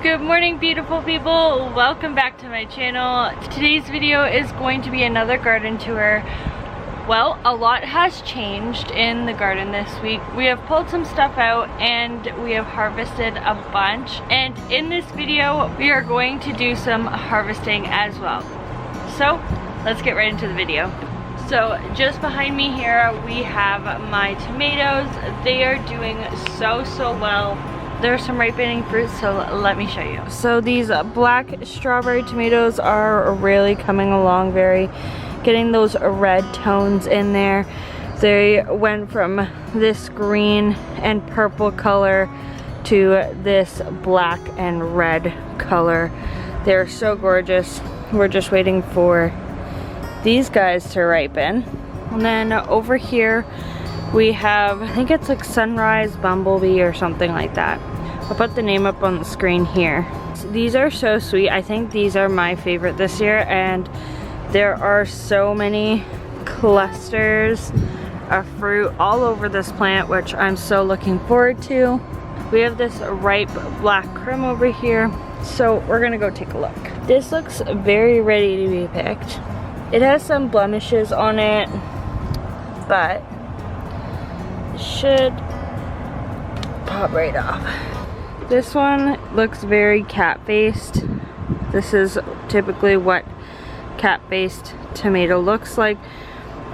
Good morning, beautiful people. Welcome back to my channel. Today's video is going to be another garden tour. Well, a lot has changed in the garden this week. We have pulled some stuff out and we have harvested a bunch. And in this video, we are going to do some harvesting as well. So let's get right into the video. So just behind me here, we have my tomatoes. They are doing so well. There's some ripening fruit, so let me show you. So these black strawberry tomatoes are really coming along, getting those red tones in there. They went from this green and purple color to this black and red color. They're so gorgeous. We're just waiting for these guys to ripen. And then over here we have, I think it's like Sunrise Bumblebee or something like that. I'll put the name up on the screen here. These are so sweet. I think these are my favorite this year, and there are so many clusters of fruit all over this plant, which I'm so looking forward to. We have this ripe black creme over here, so we're gonna go take a look. This looks very ready to be picked. It has some blemishes on it, but it should pop right off. This one looks very cat-faced. This is typically what cat-faced tomato looks like.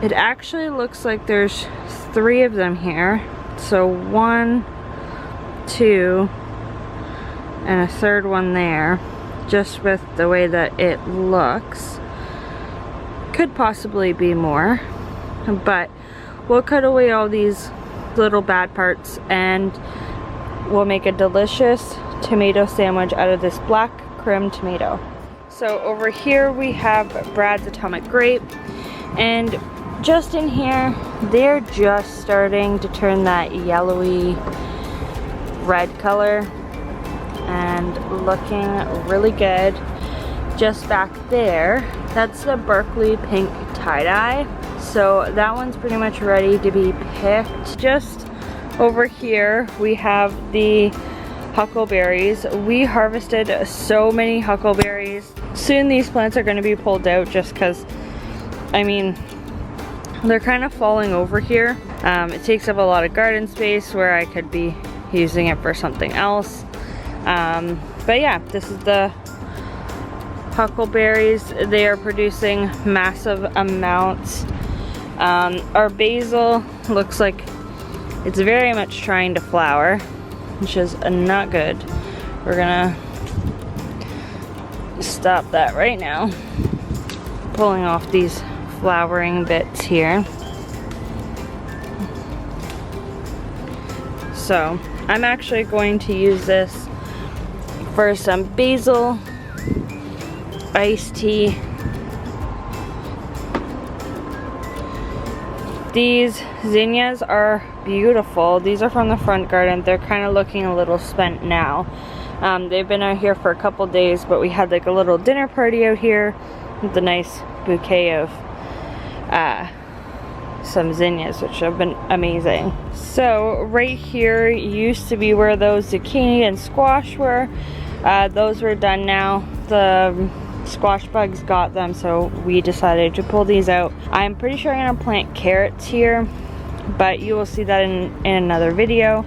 It actually looks like there's 3 of them here. So 1, 2, and a third one there, just with the way that it looks. Could possibly be more, but we'll cut away all these little bad parts and we'll make a delicious tomato sandwich out of this black creme tomato. So over here we have Brad's Atomic Grape, and just in here they're just starting to turn that yellowy red color and looking really good. Just back there, that's the Berkeley pink tie-dye. So that one's pretty much ready to be picked. Just over here we have the Huckleberries. We harvested so many Huckleberries. Soon these plants are going to be pulled out just because, I mean, they're kind of falling over here. It takes up a lot of garden space where I could be using it for something else. But yeah, this is the Huckleberries. They are producing massive amounts. Our basil looks like it's very much trying to flower, which is not good. We're gonna stop that right now. Pulling off these flowering bits here. So I'm actually going to use this for some basil iced tea. These zinnias are beautiful. These are from the front garden. They're kind of looking a little spent now. They've been out here for a couple days, but we had like a little dinner party out here with a nice bouquet of some zinnias, which have been amazing. So right here used to be where those zucchini and squash were. Those were done now. The squash bugs got them, so we decided to pull these out. I'm pretty sure I'm gonna plant carrots here, but you will see that in another video.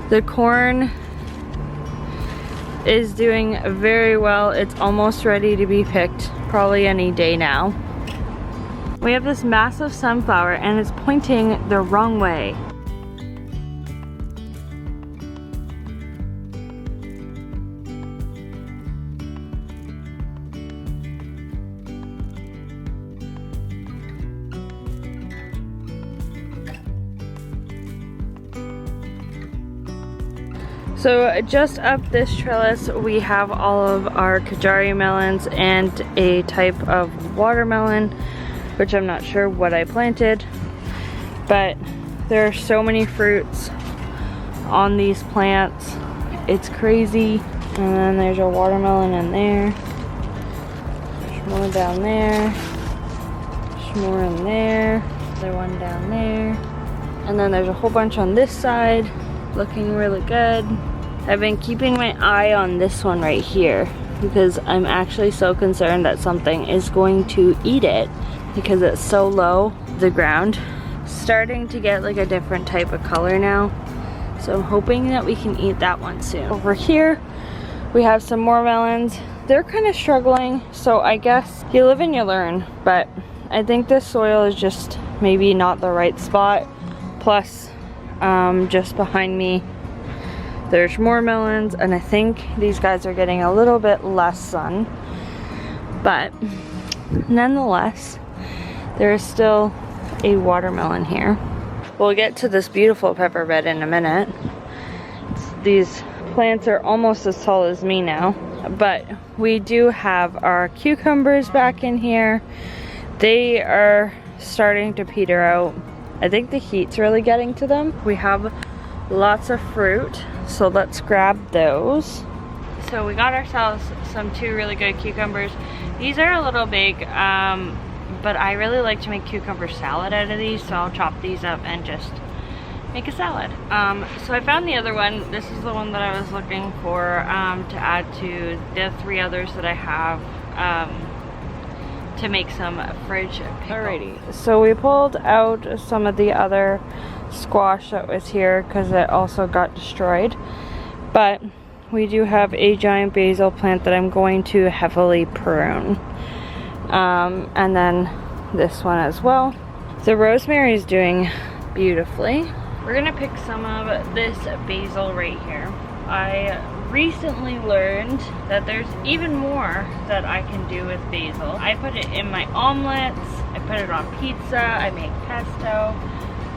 The corn is doing very well. It's almost ready to be picked, probably any day now. We have this massive sunflower and it's pointing the wrong way. So just up this trellis we have all of our Kajari melons and a type of watermelon, which I'm not sure what I planted, but there are so many fruits on these plants. It's crazy. And then there's a watermelon in there. There's more down there. There's more in there. Another one down there. And then there's a whole bunch on this side. looking really good. I've been keeping my eye on this one right here because I'm actually so concerned that something is going to eat it because it's so low to the ground. Starting to get like a different type of color now. So I'm hoping that we can eat that one soon. Over here, we have some more melons. They're kind of struggling, so I guess you live and you learn. But I think this soil is just maybe not the right spot. Plus, just behind me, there's more melons, and I think these guys are getting a little bit less sun. But nonetheless, there is still a watermelon here. We'll get to this beautiful pepper bed in a minute. These plants are almost as tall as me now, but we do have our cucumbers back in here. They are starting to peter out. I think the heat's really getting to them. We have lots of fruit, so let's grab those. So we got ourselves some 2 really good cucumbers. These are a little big, but I really like to make cucumber salad out of these, so I'll chop these up and just make a salad. So I found the other one. This is the one that I was looking for to add to the 3 others that I have to make some fridge pickle. Alrighty, so we pulled out some of the other squash that was here because it also got destroyed. But we do have a giant basil plant that I'm going to heavily prune. And then this one as well. The rosemary is doing beautifully. We're gonna pick some of this basil right here. I recently learned that there's even more that I can do with basil. I put it in my omelets, I put it on pizza, I make pesto,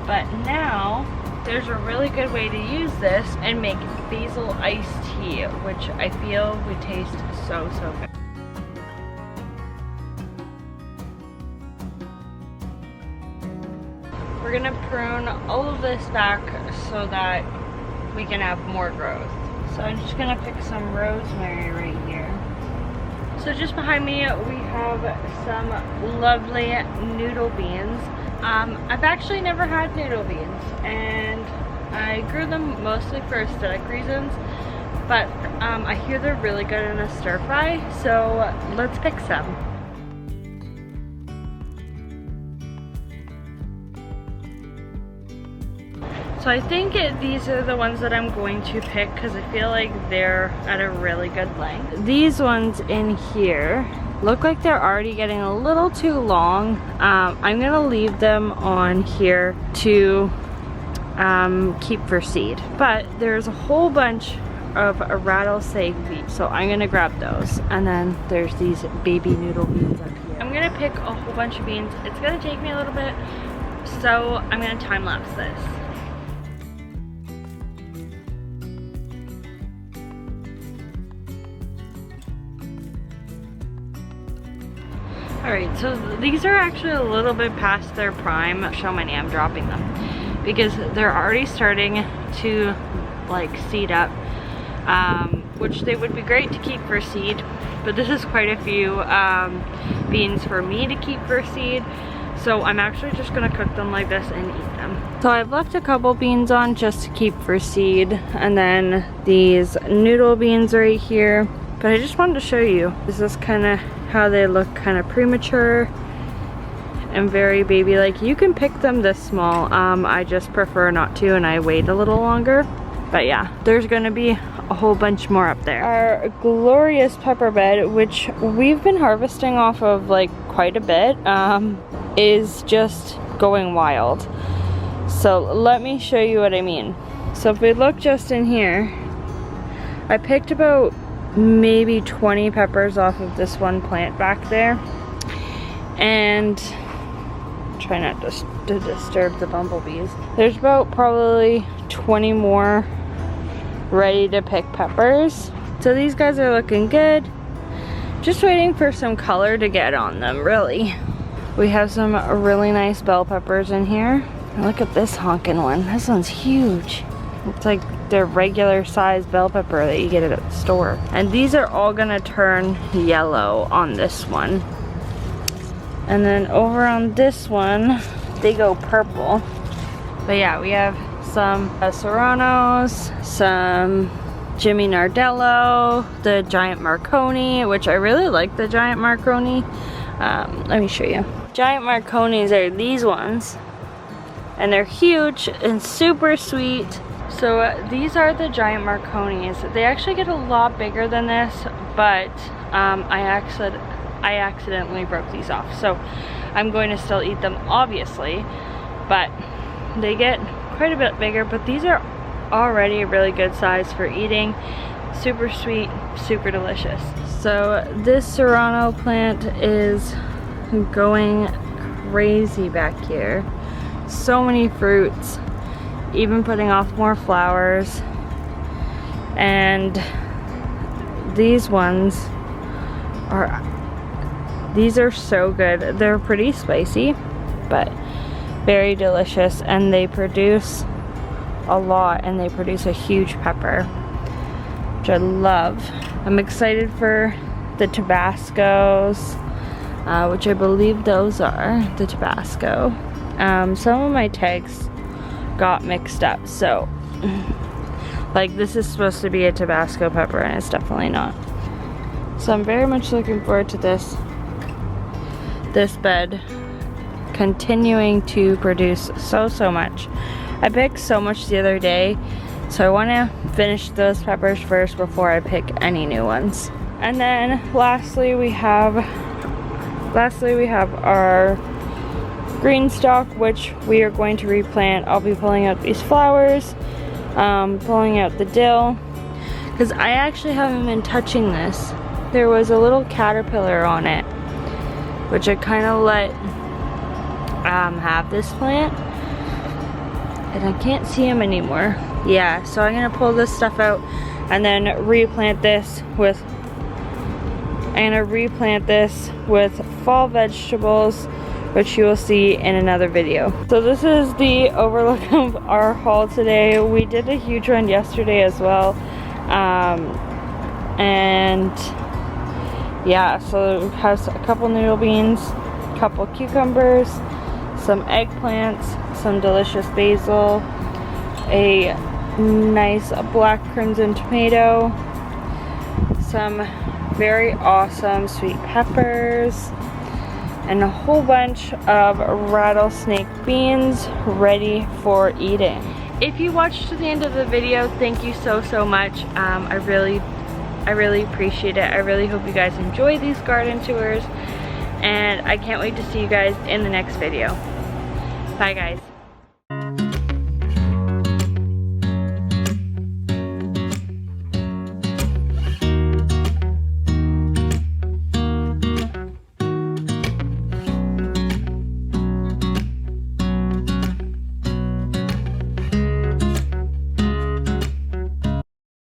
but now there's a really good way to use this and make basil iced tea, which I feel would taste so good. We're gonna prune all of this back so that we can have more growth. So I'm just gonna pick some rosemary right here. So just behind me we have some lovely noodle beans. I've actually never had noodle beans, and I grew them mostly for aesthetic reasons, but I hear they're really good in a stir fry, so let's pick some. So I think these are the ones that I'm going to pick because I feel like they're at a really good length. These ones in here look like they're already getting a little too long. I'm gonna leave them on here to keep for seed. But there's a whole bunch of rattlesnake beans, so I'm gonna grab those. And then there's these baby noodle beans up here. I'm gonna pick a whole bunch of beans. It's gonna take me a little bit, so I'm gonna time lapse this. Alright, so these are actually a little bit past their prime. How many I'm dropping them because they're already starting to like seed up, which they would be great to keep for seed, but this is quite a few beans for me to keep for seed, so I'm actually just gonna cook them like this and eat them. So I've left a couple beans on just to keep for seed, and then these noodle beans right here. But I just wanted to show you, this is kind of how they look, kind of premature and very baby-like. You can pick them this small. I just prefer not to, and I wait a little longer. But yeah, there's gonna be a whole bunch more up there. Our glorious pepper bed, which we've been harvesting off of like quite a bit, is just going wild. So let me show you what I mean. So if we look just in here, I picked about maybe 20 peppers off of this one plant back there, and try not to disturb the bumblebees. There's about probably 20 more ready to pick peppers. So these guys are looking good. Just waiting for some color to get on them, really. We have some really nice bell peppers in here. And look at this honkin' one. This one's huge. It's like the regular size bell pepper that you get at the store. And these are all gonna turn yellow on this one. And then over on this one, they go purple. But yeah, we have some serranos, some Jimmy Nardello, the giant Marconi, which I really like the giant Marconi. Let me show you. Giant Marconis are these ones, and they're huge and super sweet. So these are the giant Marconis. They actually get a lot bigger than this, but I accidentally broke these off. So I'm going to still eat them, obviously, but they get quite a bit bigger. But these are already a really good size for eating. Super sweet, super delicious. So this serrano plant is going crazy back here. So many fruits, even putting off more flowers. And these ones are so good. They're pretty spicy, but very delicious, and they produce a lot, and they produce a huge pepper, which I love. I'm excited for the Tabascos, which I believe those are the Tabasco. Some of my tags got mixed up, so like this is supposed to be a Tabasco pepper and it's definitely not. So I'm very much looking forward to this bed continuing to produce so much. I picked so much the other day, so I want to finish those peppers first before I pick any new ones. And then lastly we have our green stalk, which we are going to replant. I'll be pulling out these flowers, pulling out the dill, because I actually haven't been touching this. There was a little caterpillar on it, which I kind of let have this plant, and I can't see him anymore. Yeah, so I'm gonna pull this stuff out and then replant this with fall vegetables, which you will see in another video. So this is the overlook of our haul today. We did a huge run yesterday as well, and yeah, so it has a couple noodle beans, a couple cucumbers, some eggplants, some delicious basil, a nice black crimson tomato, some very awesome sweet peppers, and a whole bunch of rattlesnake beans ready for eating. If you watched to the end of the video, thank you so much. I really appreciate it. I really hope you guys enjoy these garden tours, and I can't wait to see you guys in the next video. Bye guys.